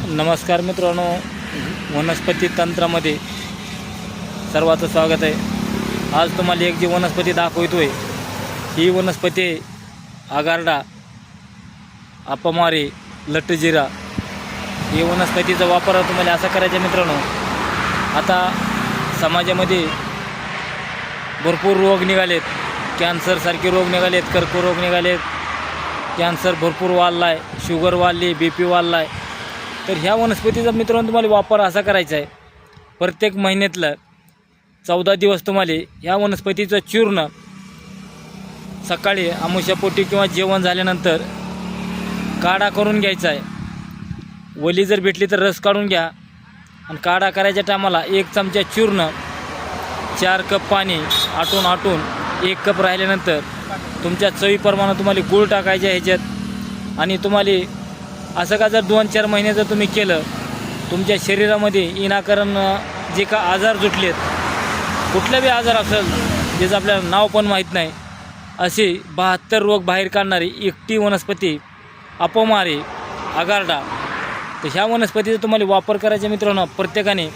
नमस्कार मित्रांनो, वनस्पती तंत्रामध्ये सर्वांचं स्वागत आहे। आज तुम्हाला एक जी वनस्पती दाखवतोय ही वनस्पती आहे आगारडा, अपमारी, लटजिरा। ही वनस्पतीचा वापर तुम्हाला असा करायचा मित्रांनो। आता समाजामध्ये भरपूर रोग निघालेत, कॅन्सरसारखे रोग निघालेत, कर्करोग निघालेत, कॅन्सर भरपूर वाढला आहे, शुगर वाढली, BP वाढला आहे। तर ह्या वनस्पतीचा मित्रांनो तुम्हाला वापर असा करायचा आहे, प्रत्येक महिन्यातलं 14 दिवस तुम्हाला ह्या वनस्पतीचं चूर्ण सकाळी आमुष्यापोटी किंवा जेवण झाल्यानंतर काढा करून घ्यायचा आहे। वली जर भेटली तर रस काढून घ्या आणि काढा करायच्या टायमाला 1 चमचा चूर्ण, 4 कप पाणी आटून 1 कप राहिल्यानंतर तुमच्या चवीप्रमाणे तुम्हाला गूळ टाकायचा ह्याच्यात। आणि तुम्हाला असं का जर 2-4 महिने जर तुम्ही केलं, तुमच्या शरीरामध्ये विनाकारण जे का आजार जुटलेत, कुठले बी आजार असेल ज्याचं आपल्याला नाव पण माहीत नाही, असे 72 रोग बाहेर काढणारी एकटी वनस्पती अपमारी आगारडा। तर ह्या वनस्पतीचा तुम्हाला वापर करायचा मित्रांनो प्रत्येकाने।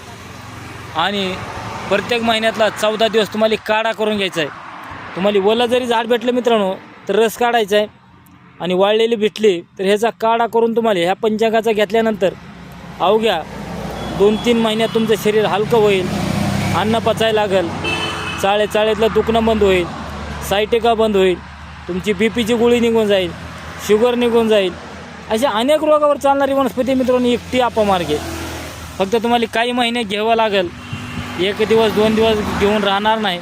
आणि प्रत्येक महिन्यातला 14 दिवस तुम्हाला काढा करून घ्यायचा आहे। तुम्हाला वलं जरी झाड भेटलं मित्रांनो तर रस काढायचा आहे, आणि वाळलेली भेटली तर ह्याचा काढा करून तुम्हाला ह्या पंचांगाचा घेतल्यानंतर अवघ्या 2-3 महिन्यात तुमचं शरीर हलकं होईल, अन्न पचायला लागेल, चाळेतलं दुखणं बंद होईल, सायटिका बंद होईल, तुमची BPची गोळी निघून जाईल, शुगर निघून जाईल। अशा अनेक रोगावर चालणारी वनस्पती मित्रांनो एकटी अपमार्ग आहे। फक्त तुम्हाला काही महिने घ्यावं लागेल, 1 दिवस 2 दिवस घेऊन राहणार नाही।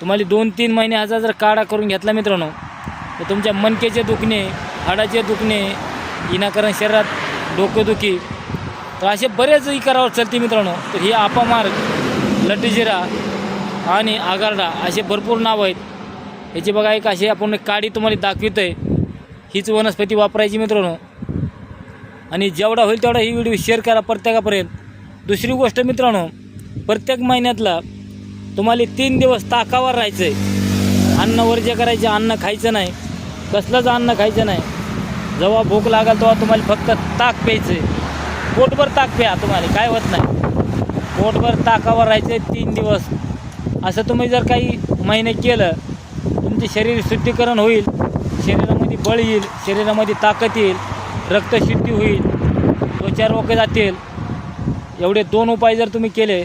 तुम्हाला 2-3 महिने ह्याचा जर काढा करून घेतला मित्रांनो तर तुमच्या मणक्याचे दुखणे, हाडाचे दुखणे, विनाकारण शरीरात डोकेदुखी, तर असे बरेच विकारावर चालते मित्रांनो। तर ही अपमार्ग, लटजिरा आणि आगारडा असे भरपूर नाव आहेत ह्याची। बघा एक अशी आपण काडी तुम्हाला दाखवतो आहे, हीच वनस्पती वापरायची मित्रांनो। आणि जेवढा होईल तेवढा ही व्हिडिओ शेअर करा प्रत्येकापर्यंत। दुसरी गोष्ट मित्रांनो, प्रत्येक महिन्यातला तुम्हाला 3 दिवस ताकावर राहायचं आहे, अन्न वर्ज्य करायचे, अन्न खायचं नाही, कसलंच अन्न खायचं नाही। जेव्हा भूक लागेल तेव्हा तुम्हाला फक्त ताक प्यायचं आहे, पोटभर ताक प्या, तुम्हाला काय होत नाही, पोटभर ताकावर राहायचं आहे 3 दिवस। असं तुम्ही जर काही महिने केलं, तुमचे शरीर शुद्धीकरण होईल, शरीरामध्ये बळ येईल, शरीरामध्ये ताकद येईल, रक्तशुद्धी होईल, त्वचा रोग जातील। एवढे 2 उपाय जर तुम्ही केले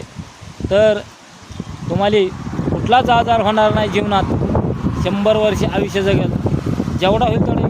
तर तुम्हाला कुठलाच आजार होणार नाही जीवनात, 100 वर्ष आयुष्य जगेल। जेवढा होईल तेवढा